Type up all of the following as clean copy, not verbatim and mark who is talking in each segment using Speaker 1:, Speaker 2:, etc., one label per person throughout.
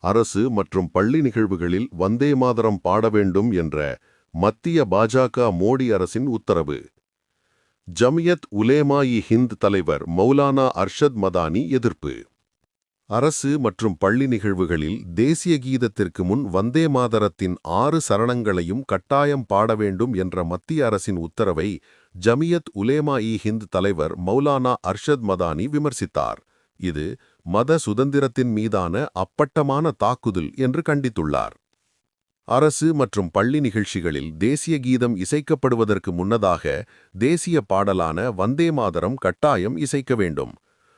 Speaker 1: அரசு மற்றும் பள்ளி நிகழ்வுகளில் வந்தே மாதரம் பாட வேண்டும் என்ற மத்திய பாஜக மோடி அரசின் உத்தரவு. ஜமியத் உலேமா-இ-ஹிந்த் தலைவர் மௌலானா அர்ஷத் மதானி எதிர்ப்பு. அரசு மற்றும் பள்ளி நிகழ்வுகளில் தேசிய கீதத்திற்கு முன் வந்தே மாதரத்தின் 6 சரணங்களையும் கட்டாயம் பாட வேண்டும் என்ற மத்திய அரசின் உத்தரவை ஜமியத் உலேமா-இ-ஹிந்த் தலைவர் மௌலானா அர்ஷத் மதானி விமர்சித்தார். இது மத சுதந்திரத்தின் மீதான அப்பட்டமான தாக்குதல் என்று கண்டித்துள்ளார். அரசு மற்றும் பள்ளி நிகழ்ச்சிகளில் தேசிய கீதம் இசைக்கப்படுவதற்கு முன்னதாக தேசிய பாடலான வந்தே மாதரம் கட்டாயம் இசைக்க வேண்டும்.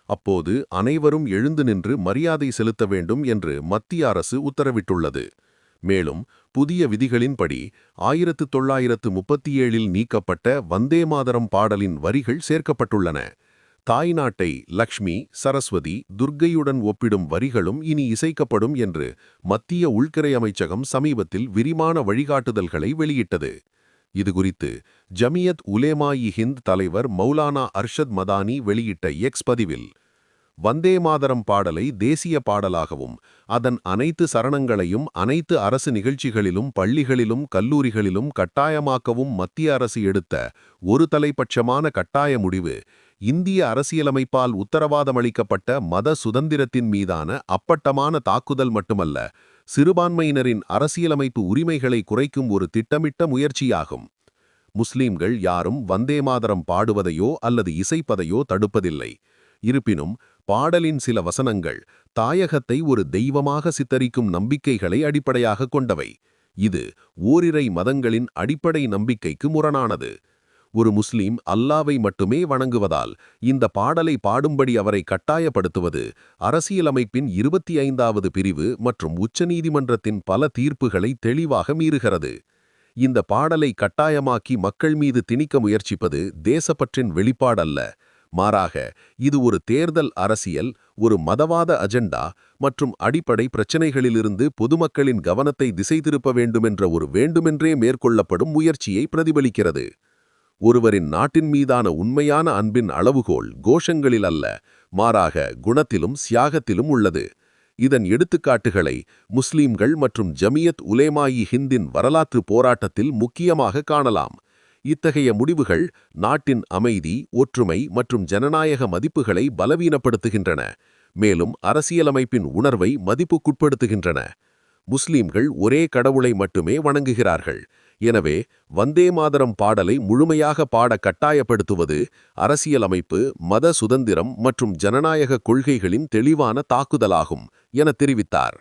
Speaker 1: அப்போது அனைவரும் எழுந்து நின்று மரியாதை செலுத்த வேண்டும் என்று மத்திய அரசு உத்தரவிட்டுள்ளது. மேலும் புதிய விதிகளின்படி 1937இல் நீக்கப்பட்ட வந்தே மாதரம் பாடலின் வரிகள் சேர்க்கப்பட்டுள்ளன. தாய்நாட்டை லக்ஷ்மி, சரஸ்வதி, துர்க்கையுடன் ஒப்பிடும் வரிகளும் இனி இசைக்கப்படும் என்று மத்திய உள்துறை அமைச்சகம் சமீபத்தில் விரிவான வழிகாட்டுதல்களை வெளியிட்டது. இதுகுறித்து ஜமியத் உலேமா-இ-ஹிந்த் தலைவர் மௌலானா அர்ஷத் மதானி வெளியிட்ட எக்ஸ் பதிவில், வந்தே மாதரம் பாடலை தேசிய பாடலாகவும் அதன் அனைத்து சரணங்களையும் அனைத்து அரசு நிகழ்ச்சிகளிலும் பள்ளிகளிலும் கல்லூரிகளிலும் கட்டாயமாக்கவும் மத்திய அரசு எடுத்த ஒரு தலைப்பட்சமான கட்டாய முடிவு இந்திய அரசியலமைப்பால் உத்தரவாதமளிக்கப்பட்ட மத சுதந்திரத்தின் மீதான அப்பட்டமான தாக்குதல் மட்டுமல்ல, சிறுபான்மையினரின் அரசியலமைப்பு உரிமைகளை குறைக்கும் ஒரு திட்டமிட்ட முயற்சியாகும். முஸ்லிம்கள் யாரும் வந்தே மாதரம் பாடுவதையோ அல்லது இசைப்பதையோ தடுப்பதில்லை. இருப்பினும் பாடலின் சில வசனங்கள் தாயகத்தை ஒரு தெய்வமாக சித்தரிக்கும் நம்பிக்கைகளை அடிப்படையாக கொண்டவை. இது ஓரிரை மதங்களின் அடிப்படை நம்பிக்கைக்கு முரணானது. ஒரு முஸ்லீம் அல்லாவை மட்டுமே வணங்குவதால் இந்த பாடலை பாடும்படி அவரை கட்டாயப்படுத்துவது அரசியலமைப்பின் 25வது பிரிவு மற்றும் உச்சநீதிமன்றத்தின் பல தீர்ப்புகளை தெளிவாக மீறுகிறது. இந்த பாடலை கட்டாயமாக்கி மக்கள் மீது திணிக்க முயற்சிப்பது தேசப்பற்றின் வெளிப்பாடல்ல, மாறாக இது ஒரு தேர்தல் அரசியல், ஒரு மதவாத அஜெண்டா மற்றும் அடிப்படை பிரச்சினைகளிலிருந்து பொதுமக்களின் கவனத்தை திசை திருப்ப வேண்டுமென்ற ஒரு வேண்டுமென்றே மேற்கொள்ளப்படும் முயற்சியை பிரதிபலிக்கிறது. ஒருவரின் நாட்டின் மீதான உண்மையான அன்பின் அளவுகோல் கோஷங்களில் அல்ல, மாறாக குணத்திலும் சியாகத்திலும் உள்ளது. இதன் எடுத்துக்காட்டுகளை முஸ்லிம்கள் மற்றும் ஜமியத் உலேமா-இ-ஹிந்தின் வரலாற்று போராட்டத்தில் முக்கியமாக காணலாம். இத்தகைய முடிவுகள் நாட்டின் அமைதி, ஒற்றுமை மற்றும் ஜனநாயக மதிப்புகளை பலவீனப்படுத்துகின்றன, மேலும் அரசியலமைப்பின் உணர்வை மதிப்புக்குட்படுத்துகின்றன. முஸ்லிம்கள் ஒரே கடவுளை மட்டுமே வணங்குகிறார்கள். எனவே வந்தே மாதரம் பாடலை முழுமையாக பாட கட்டாயப்படுத்துவது அரசியலமைப்பு, மத சுதந்திரம் மற்றும் ஜனநாயக கொள்கைகளின் தெளிவான தாக்குதலாகும் என தெரிவித்தார்.